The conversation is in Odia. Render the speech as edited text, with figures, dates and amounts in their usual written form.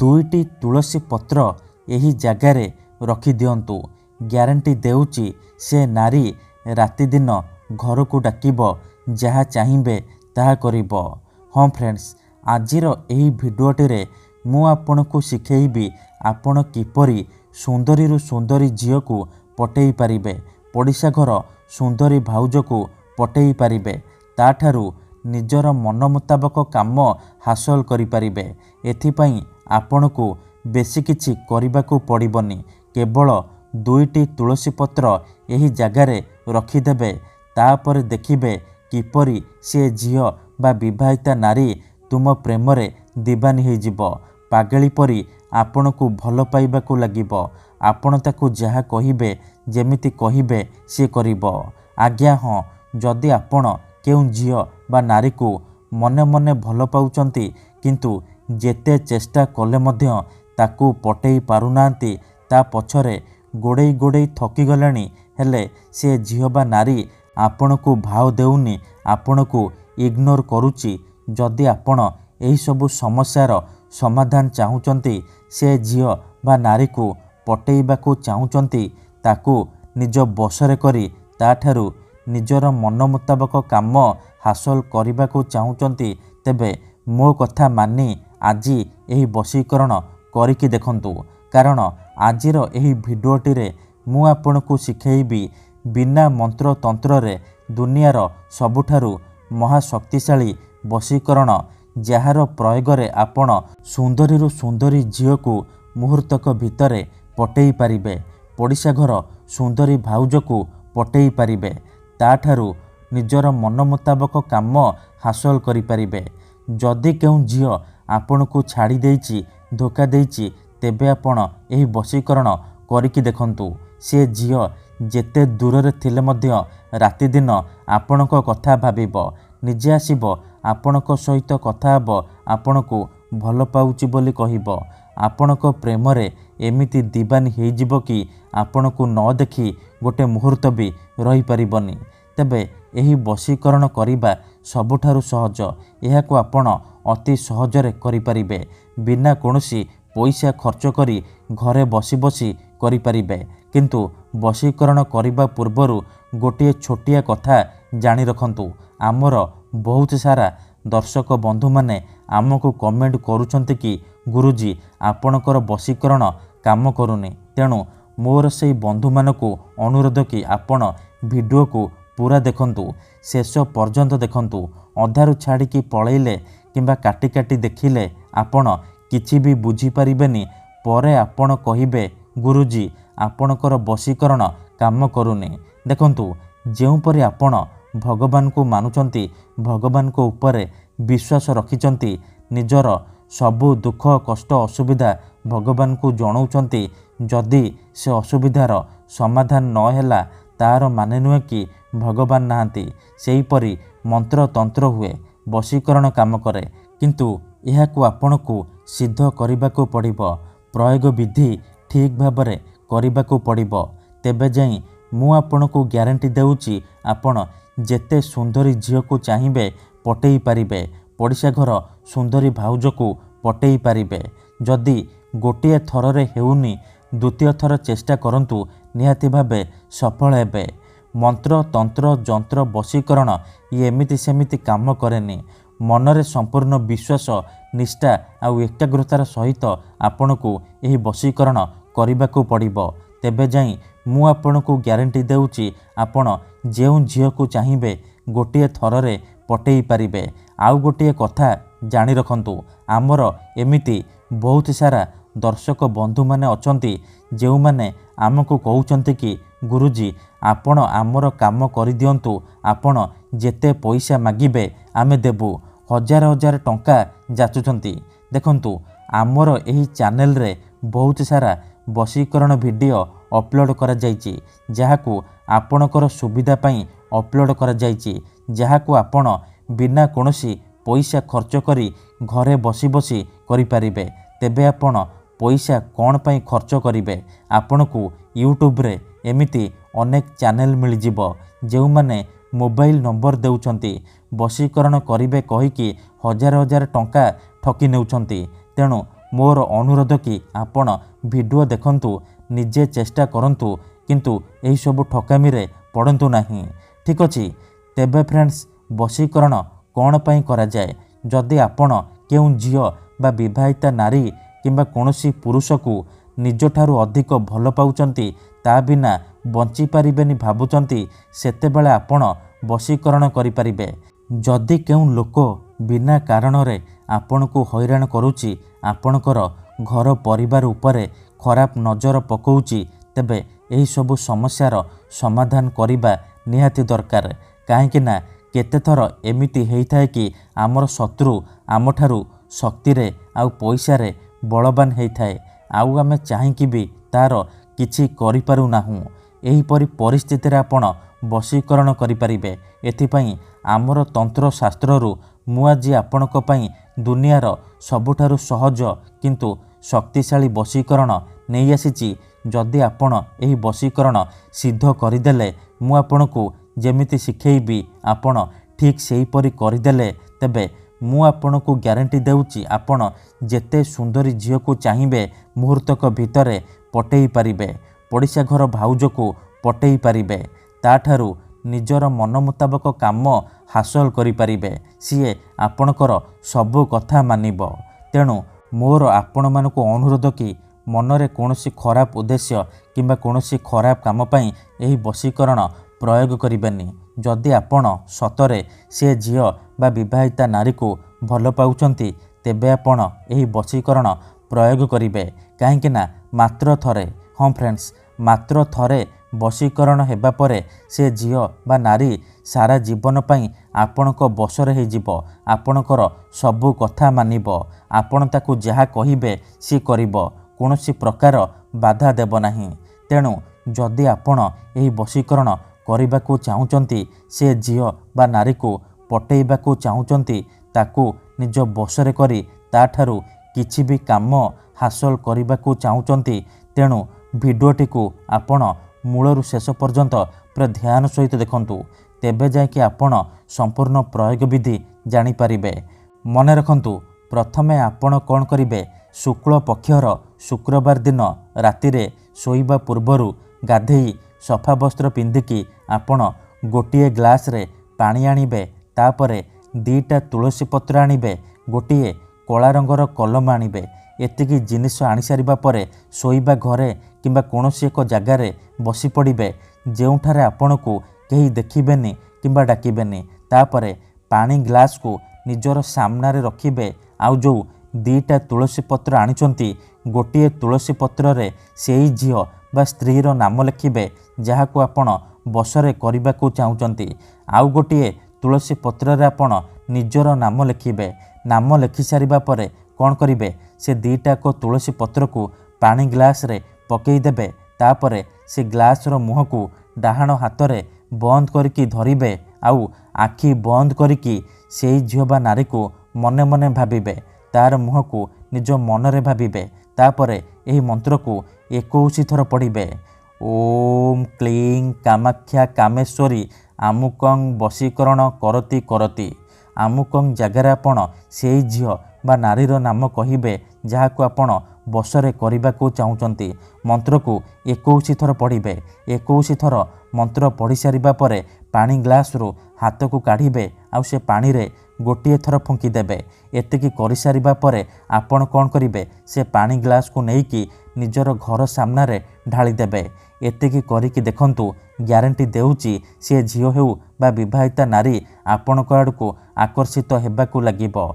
2ଟି ତୁଳସୀ ପତ୍ର ଏହି ଜାଗାରେ ରଖିଦିଅନ୍ତୁ। ଗ୍ୟାରେଣ୍ଟି ଦେଉଛି ସେ ନାରୀ ରାତିଦିନ ଘରକୁ ଡାକିବ, ଯାହା ଚାହିଁବେ ତାହା କରିବ। ହଁ ଫ୍ରେଣ୍ଡସ୍, ଆଜିର ଏହି ଭିଡ଼ିଓଟିରେ ମୁଁ ଆପଣଙ୍କୁ ଶିଖେଇବି ଆପଣ କିପରି ସୁନ୍ଦରୀରୁ ସୁନ୍ଦରୀ ଝିଅକୁ ପଟେଇ ପାରିବେ, ପଡ଼ିଶା ଘର ସୁନ୍ଦରୀ ଭାଉଜକୁ ପଟେଇ ପାରିବେ, ତାଠାରୁ ନିଜର ମନ ମୁତାବକ କାମ ହାସଲ କରିପାରିବେ। ଏଥିପାଇଁ ଆପଣଙ୍କୁ ବେଶୀ କିଛି କରିବାକୁ ପଡ଼ିବନି। କେବଳ 2ଟି ତୁଳସୀ ପତ୍ର ଏହି ଜାଗାରେ ରଖିଦେବେ। ତାପରେ ଦେଖିବେ କିପରି ସେ ଝିଅ ବା ବିବାହିତା ନାରୀ ତୁମ ପ୍ରେମରେ ଦିବାନୀ ହୋଇଯିବ। ପାଗଳି ପରି ଆପଣଙ୍କୁ ଭଲ ପାଇବାକୁ ଲାଗିବ। ଆପଣ ତାକୁ ଯାହା କହିବେ, ଯେମିତି କହିବେ ସେ କରିବ। ଆଜ୍ଞା ହଁ, ଯଦି ଆପଣ କେଉଁ ଝିଅ ବା ନାରୀକୁ ମନେ ମନେ ଭଲ ପାଉଛନ୍ତି କିନ୍ତୁ ଯେତେ ଚେଷ୍ଟା କଲେ ମଧ୍ୟ ତାକୁ ପଟେଇ ପାରୁନାହାନ୍ତି, ତା ପଛରେ ଗୋଡ଼େଇ ଗୋଡ଼େଇ ଥକିଗଲେଣି, ହେଲେ ସେ ଝିଅ ବା ନାରୀ ଆପଣଙ୍କୁ ଭାव ଦେଉନି, ଆପଣଙ୍କୁ ଇଗ୍ନୋର କରୁଛି, ଯଦି ଆପଣ ଏହିସବୁ ସମସ୍ୟାର ସମାଧାନ ଚାହୁଁଛନ୍ତି, ସେ ଝିଅ ବା ନାରୀକୁ ପଟେଇବାକୁ ଚାହୁଁଛନ୍ତି, ତାକୁ ନିଜ ବଶରେ କରି ତାଠାରୁ ନିଜର ମନ ମୁତାବକ କାମ ହାସଲ କରିବାକୁ ଚାହୁଁଛନ୍ତି, ତେବେ ମୋ କଥା ମାନି ଆଜି ଏହି ବଶୀକରଣ କରିକି ଦେଖନ୍ତୁ। କାରଣ ଆଜିର ଏହି ଭିଡ଼ିଓଟିରେ ମୁଁ ଆପଣଙ୍କୁ ଶିଖେଇବି ବିନା ମନ୍ତ୍ର ତନ୍ତ୍ରରେ ଦୁନିଆର ସବୁଠାରୁ ମହାଶକ୍ତିଶାଳୀ ବଶୀକରଣ, ଯାହାର ପ୍ରୟୋଗରେ ଆପଣ ସୁନ୍ଦରୀରୁ ସୁନ୍ଦରୀ ଝିଅକୁ ମୁହୂର୍ତ୍ତକ ଭିତରେ ପଟେଇ ପାରିବେ, ପଡ଼ିଶା ଘର ସୁନ୍ଦରୀ ଭାଉଜକୁ ପଟେଇ ପାରିବେ, ତାଠାରୁ ନିଜର ମନ ମୁତାବକ କାମ ହାସଲ କରିପାରିବେ। ଯଦି କେଉଁ ଝିଅ ଆପଣଙ୍କୁ ଛାଡ଼ି ଦେଇଛି, ଧୋକା ଦେଇଛି, ତେବେ ଆପଣ ଏହି ବଶୀକରଣ କରିକି ଦେଖନ୍ତୁ। ସେ ଝିଅ ଯେତେ ଦୂରରେ ଥିଲେ ମଧ୍ୟ ରାତିଦିନ ଆପଣଙ୍କ କଥା ଭାବିବ, ନିଜେ ଆସିବ ଆପଣଙ୍କ ସହିତ କଥା ହେବ, ଆପଣଙ୍କୁ ଭଲ ପାଉଛି ବୋଲି କହିବ। ଆପଣଙ୍କ ପ୍ରେମରେ ଏମିତି ଦିବାନୀ ହେଇଯିବ କି ଆପଣଙ୍କୁ ନ ଦେଖି ଗୋଟେ ମୁହୂର୍ତ୍ତ ବି ରହିପାରିବନି। ତେବେ ଏହି ବଶୀକରଣ କରିବା ସବୁଠାରୁ ସହଜ। ଏହାକୁ ଆପଣ ଅତି ସହଜରେ କରିପାରିବେ। ବିନା କୌଣସି ପଇସା ଖର୍ଚ୍ଚ କରି ଘରେ ବସି ବସି କରିପାରିବେ। କିନ୍ତୁ ବଶୀକରଣ କରିବା ପୂର୍ବରୁ ଗୋଟିଏ ଛୋଟିଆ କଥା ଜାଣି ରଖନ୍ତୁ। ଆମର ବହୁତ ସାରା ଦର୍ଶକ ବନ୍ଧୁମାନେ ଆମକୁ କମେଣ୍ଟ କରୁଛନ୍ତି କି ଗୁରୁଜୀ ଆପଣଙ୍କର ବଶୀକରଣ କାମ କରୁନି। ତେଣୁ ମୋର ସେହି ବନ୍ଧୁମାନଙ୍କୁ ଅନୁରୋଧ କି ଆପଣ ଭିଡ଼ିଓକୁ ପୁରା ଦେଖନ୍ତୁ, ଶେଷ ପର୍ଯ୍ୟନ୍ତ ଦେଖନ୍ତୁ। ଅଧାରୁ ଛାଡ଼ିକି ପଳେଇଲେ କିମ୍ବା କାଟି କାଟି ଦେଖିଲେ ଆପଣ କିଛି ବି ବୁଝିପାରିବେନି। ପରେ ଆପଣ କହିବେ ଗୁରୁଜୀ ଆପଣଙ୍କର ବଶୀକରଣ କାମ କରୁନି। ଦେଖନ୍ତୁ, ଯେଉଁପରି ଆପଣ ଭଗବାନଙ୍କୁ ମାନୁଛନ୍ତି, ଭଗବାନଙ୍କ ଉପରେ ବିଶ୍ୱାସ ରଖିଛନ୍ତି, ନିଜର ସବୁ ଦୁଃଖ କଷ୍ଟ ଅସୁବିଧା ଭଗବାନଙ୍କୁ ଜଣାଉଛନ୍ତି, ଯଦି ସେ ଅସୁବିଧାର ସମାଧାନ ନ ହେଲା ତାହାର ମାନେ ନୁହେଁ କି ଭଗବାନ ନାହାନ୍ତି। ସେହିପରି ମନ୍ତ୍ର ତନ୍ତ୍ର ହୁଏ, ବଶୀକରଣ କାମ କରେ, କିନ୍ତୁ ଏହାକୁ ଆପଣଙ୍କୁ ସିଦ୍ଧ କରିବାକୁ ପଡ଼ିବ, ପ୍ରୟୋଗ ବିଧି ଠିକ୍ ଭାବରେ କରିବାକୁ ପଡ଼ିବ। ତେବେ ଯାଇ ମୁଁ ଆପଣଙ୍କୁ ଗ୍ୟାରେଣ୍ଟି ଦେଉଛି ଆପଣ ଯେତେ ସୁନ୍ଦରୀ ଝିଅକୁ ଚାହିଁବେ ପଟେଇ ପାରିବେ, ପଡ଼ିଶା ଘର ସୁନ୍ଦରୀ ଭାଉଜକୁ ପଟେଇ ପାରିବେ। ଯଦି ଗୋଟିଏ ଥରରେ ହେଉନି, ଦ୍ୱିତୀୟ ଥର ଚେଷ୍ଟା କରନ୍ତୁ, ନିହାତି ଭାବେ ସଫଳ ହେବେ। ମନ୍ତ୍ର ତନ୍ତ୍ର ଯନ୍ତ୍ର ବଶୀକରଣ ଏମିତି ସେମିତି କାମ କରେନି। ମନରେ ସମ୍ପୂର୍ଣ୍ଣ ବିଶ୍ୱାସ, ନିଷ୍ଠା ଆଉ ଏକାଗ୍ରତାର ସହିତ ଆପଣଙ୍କୁ ଏହି ବଶୀକରଣ କରିବାକୁ ପଡ଼ିବ। ତେବେ ଯାଇ ମୁଁ ଆପଣଙ୍କୁ ଗ୍ୟାରେଣ୍ଟି ଦେଉଛି ଆପଣ ଯେଉଁ ଝିଅକୁ ଚାହିଁବେ ଗୋଟିଏ ଥରରେ ପଟେଇ ପାରିବେ। ଆଉ ଗୋଟିଏ କଥା ଜାଣି ରଖନ୍ତୁ, ଆମର ଏମିତି ବହୁତ ସାରା ଦର୍ଶକ ବନ୍ଧୁମାନେ ଅଛନ୍ତି ଯେଉଁମାନେ ଆମକୁ କହୁଛନ୍ତି କି ଗୁରୁଜୀ ଆପଣ ଆମର କାମ କରିଦିଅନ୍ତୁ, ଆପଣ ଯେତେ ପଇସା ମାଗିବେ ଆମେ ଦେବୁ, ହଜାର ହଜାର ଟଙ୍କା ଯାଚୁଛନ୍ତି। ଦେଖନ୍ତୁ, ଆମର ଏହି ଚ୍ୟାନେଲରେ ବହୁତ ସାରା ବଶୀକରଣ ଭିଡ଼ିଓ ଅପଲୋଡ଼ କରାଯାଇଛି, ଯାହାକୁ ଆପଣଙ୍କର ସୁବିଧା ପାଇଁ ଅପଲୋଡ଼ କରାଯାଇଛି, ଯାହାକୁ ଆପଣ ବିନା କୌଣସି ପଇସା ଖର୍ଚ୍ଚ କରି ଘରେ ବସି ବସି କରିପାରିବେ। ତେବେ ଆପଣ ପଇସା କ'ଣ ପାଇଁ ଖର୍ଚ୍ଚ କରିବେ? ଆପଣଙ୍କୁ ୟୁଟ୍ୟୁବରେ ଏମିତି ଅନେକ ଚ୍ୟାନେଲ ମିଳିଯିବ ଯେଉଁମାନେ ମୋବାଇଲ ନମ୍ବର ଦେଉଛନ୍ତି, ବଶୀକରଣ କରିବେ କହିକି ହଜାର ହଜାର ଟଙ୍କା ଠକି ନେଉଛନ୍ତି। ତେଣୁ मोर अनुरोध कि आपण वीडियो देखंतु निजे चेष्टा करंतु किंतु एही सब ठकामी रे पड़ंतु नहीं। ठीक अछि। तेबे फ्रेंड्स वशीकरण कौन पाई करा जाए? जदि आपण केउं झियो बा विवाहिता नारी किंबा कोनोसी पुरुष को निज ठारू अधिक भल पाउचंती ता बिना बंची पारिबेनी भाबुचंती सेतेबेले आपण वशीकरण करि परिबे। जदि केउं लोक बिना कारण रे आपण को हैरान करूची, आपणकर घर परिवार उपरे खराब नजर पकाउची, तेबे एही सबु समस्यार समाधान करिबा निहाती दरकार। काहेकि ना केते थर एमिति हेइथाए कि आमर शत्रु आमठारू शक्ति रे आउ पैसा रे बलवान हेइथाए, आउ आमे चाहिकी भी तार किछि करि पारु नाहु। एही परि परिस्थिति रे आपण वशीकरण करि परिबे। एथिपई आमर तंत्र शास्त्ररू मु आजि आपणक पई दुनियार सबुठारू सहज किंतु शक्तिशाली वशीकरण नहीं आसीची। जदि आपण एही वशीकरण सिद्ध करदेले मु आपणकू जेमिति शिखेइबी आपण ठीक सेही परि करदेले तेबे मु आपणकू ग्यारंटी देउची आपण जेते सुंदरी झियो को चाहिबे मुहूर्तक भितरे पटेई पारिबे। पड़िशा घर भाउज को पटेई पारिबे, ताठारू निजर मन मुताबक काम हासिल करि पारिबे। सीए आपणकर सबु कथा मानिब। तेणु मोर आपण मानकू अनुरोध कि मनरे कोनोसी खराब उद्देश्य किंबा कोनोसी खराब काम पई एही वशीकरण प्रयोग करिबेनी। जदि आपण सतरे से झियो बा विवाहिता नारी को भल पाउचंती तेबे आपण एही वशीकरण प्रयोग करिबे। काहेकि ना मात्र थरे, हाँ फ्रेंड्स, मात्र थरे वशीकरण हेबा परे से झियो बा नारी सारा जीवन पई आपणक बसरे हे जिवो। आपणकर सबु कथा मानिब, आपण ताकू जहा कहिबे सी करिबो, कोनोसी प्रकार बाधा देब नाही। तेणु जदि आपण एही वशीकरण करिबाकू चाहुचंती, से झियो बा नारी को पटेइबाकू चाहुचंती, ताकू निज बसरे करी ताठारू किछि भी काम हासिल करिबाकू चाहुचंती, तेणु भिडियोटी को आपण मूलरू शेष पर्यंत पूरा ध्यान सहित देखंतु, तेबे जायकि आपण संपूर्ण प्रयोग विधि जानि पारिबे। मने रखंतु, प्रथमे आपण कौन करिबे, शुक्ल पक्षर शुक्रवार दिन रातिरे शोइबा पूर्वरु गाधेई सफा वस्त्र पिंधिकी आपण गोटिए ग्लास रे पानी आनिबे। तापरे दीटा तुलसी पत्र आनिबे, गोटिए कला रंगर कलम आनिबे। एतिकी जिनिस आनी सारिबा परे शोइबा घरे किंबा कोनोसी एक जगारे बसी पड़िबे जेउठारे आपणकू केही देखिबेनी किंबा डाकिबेनी। तापरे पानी ग्लास को निजर सामनारे रखिबे। आउ जो दीटा तुलसी पत्र आनिचंती, गोटिए तुलसी पत्र रे सेई झियो बा स्त्रीर नाम लिखिबे जहाकू आपण बसरे करिबाकू चाहुचंती। आउ गोटिए तुलसी पत्र रे आपण निजर नाम लिखिबे। नाम लिखि सारिबा परे कौन करिबे, से दीटा को तुलसी पत्र को पानी ग्लास रे पकई देबे। तापरे से ग्लास रो मुह को डाहाण हाथ रे बंद करके धरिबे। आउ आखि बंद करके सेई झियो बा नारी को मने मने भाबिबे, तार मुह को निज मनरे भाबिबे। तापरे एही मंत्र को 21 थर पढ़िबे। ओम क्लीं कामाख्या कामेश्वरी आमुकं वशीकरण करती करती। आमुकं जगार आपण सेई झियो बा नारीर नाम कहिबे जहाकू आपण बसरे करिबाकू चाहुचंती। मंत्र को 21 थर पढ़िबे। 21 थर मंत्र पढ़ी सारिबा परे पानी ग्लास रो हाथ को काढ़िबे। आउ से पानी रे गोटिए थर फुंकी देबे। एतिकी करि सारिबा परे आपण कौन करिबे, से पानी ग्लास को नेइकी निजर घर सामना रे ढाली देबे। एतिकी करिकी देखंतु, ग्यारंटी देउची से झियो हेउ बा विवाहिता नारी आपणक आड़कू आकर्षित हेबाकू लागिबो।